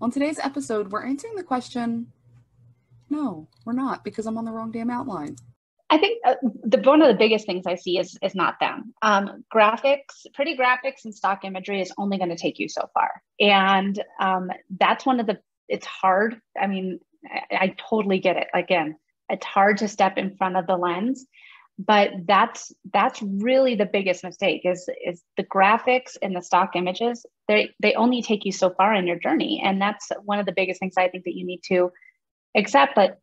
On today's episode, we're answering the question, no, we're not, because I'm on the wrong damn outline. I think one of the biggest things I see is not them. Pretty graphics and stock imagery is only going to take you so far. And that's it's hard. I mean, I totally get it. Again, it's hard to step in front of the lens, but that's really the biggest mistake is the graphics and the stock images. They only take you so far in your journey. And that's one of the biggest things I think that you need to accept. But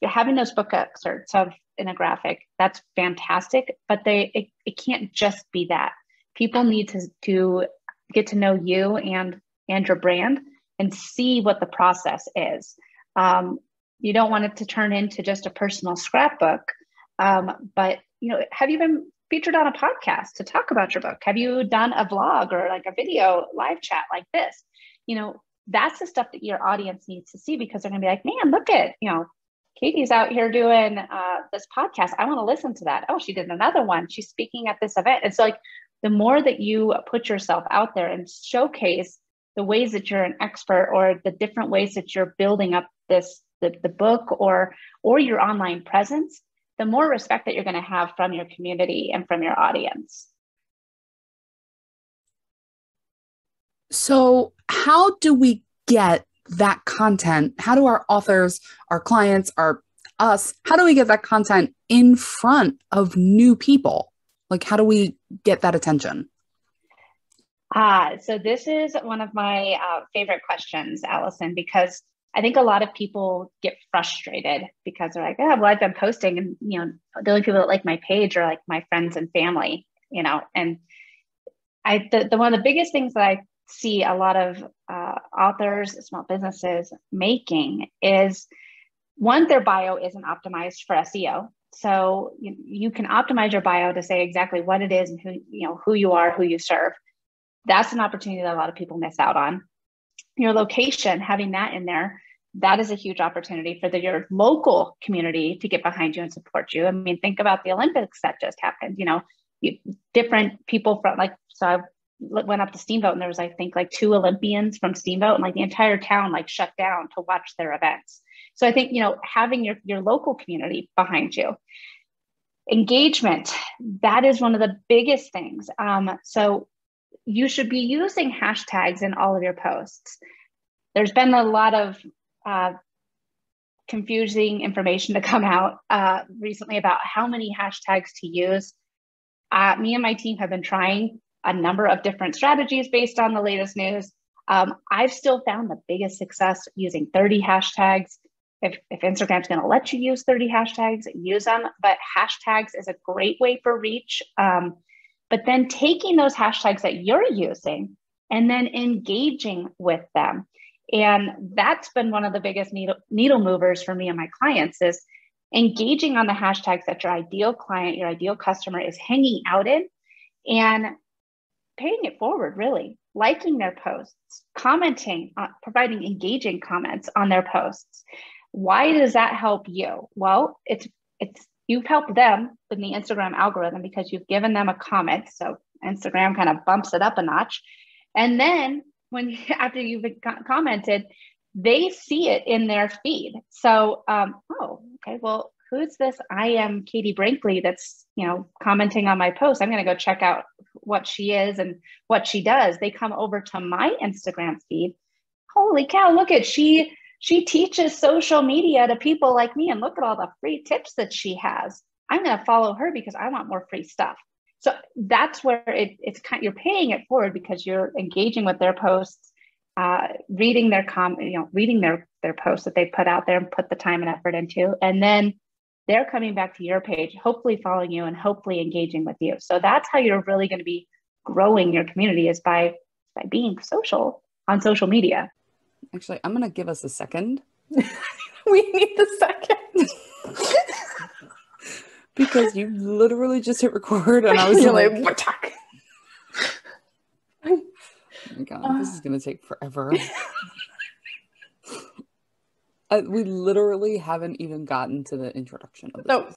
having those book excerpts in a graphic, that's fantastic, but it can't just be that. People need to get to know you and your brand and see what the process is. You don't want it to turn into just a personal scrapbook, but have you been featured on a podcast to talk about your book? Have you done a vlog or like a video live chat like this? That's the stuff that your audience needs to see, because they're going to be like, man, look at, Katie's out here doing this podcast. I want to listen to that. Oh, she did another one. She's speaking at this event. It's like the more that you put yourself out there and showcase the ways that you're an expert or the different ways that you're building up the book or your online presence, the more respect that you're going to have from your community and from your audience. So how do we get that content? How do our authors, our clients, us, how do we get that content in front of new people? Like, how do we get that attention? So this is one of my favorite questions, Allison, because I think a lot of people get frustrated because they're like, oh, well, I've been posting and, the only people that like my page are like my friends and family, and one of the biggest things that I see a lot of authors, small businesses making is, one, their bio isn't optimized for SEO. So you can optimize your bio to say exactly what it is and who you are, who you serve. That's an opportunity that a lot of people miss out on. Your location, having that in there, that is a huge opportunity for your local community to get behind you and support you. I mean, think about the Olympics that just happened. Different people from so I went up to Steamboat and there was, I think, like 2 Olympians from Steamboat, and like the entire town shut down to watch their events. So I think, having your local community behind you. Engagement, that is one of the biggest things. So you should be using hashtags in all of your posts. There's been a lot of confusing information to come out recently about how many hashtags to use. Me and my team have been trying a number of different strategies based on the latest news. I've still found the biggest success using 30 hashtags. If Instagram's going to let you use 30 hashtags, use them. But hashtags is a great way for reach. But then taking those hashtags that you're using and then engaging with them. And that's been one of the biggest needle movers for me and my clients, is engaging on the hashtags that your ideal client, your ideal customer is hanging out in, and paying it forward, really. Liking their posts, commenting, providing engaging comments on their posts. Why does that help you? Well, it's you've helped them in the Instagram algorithm because you've given them a comment. So Instagram kind of bumps it up a notch. And then after you've commented, they see it in their feed. So, okay, well, who's this? I am Katie Brinkley that's, commenting on my post. I'm going to go check out what she is and what she does. They come over to my Instagram feed. Holy cow, look at she teaches social media to people like me, and look at all the free tips that she has. I'm going to follow her because I want more free stuff. So that's where it's kind of, you're paying it forward because you're engaging with their posts, reading their reading their posts that they put out there and put the time and effort into, and then they're coming back to your page, hopefully following you and hopefully engaging with you. So that's how you're really going to be growing your community, is by being social on social media. Actually, I'm going to give us a second. We need the second. Because you literally just hit record and I was like, what? Oh my God, this is going to take forever. We literally haven't even gotten to the introduction of this.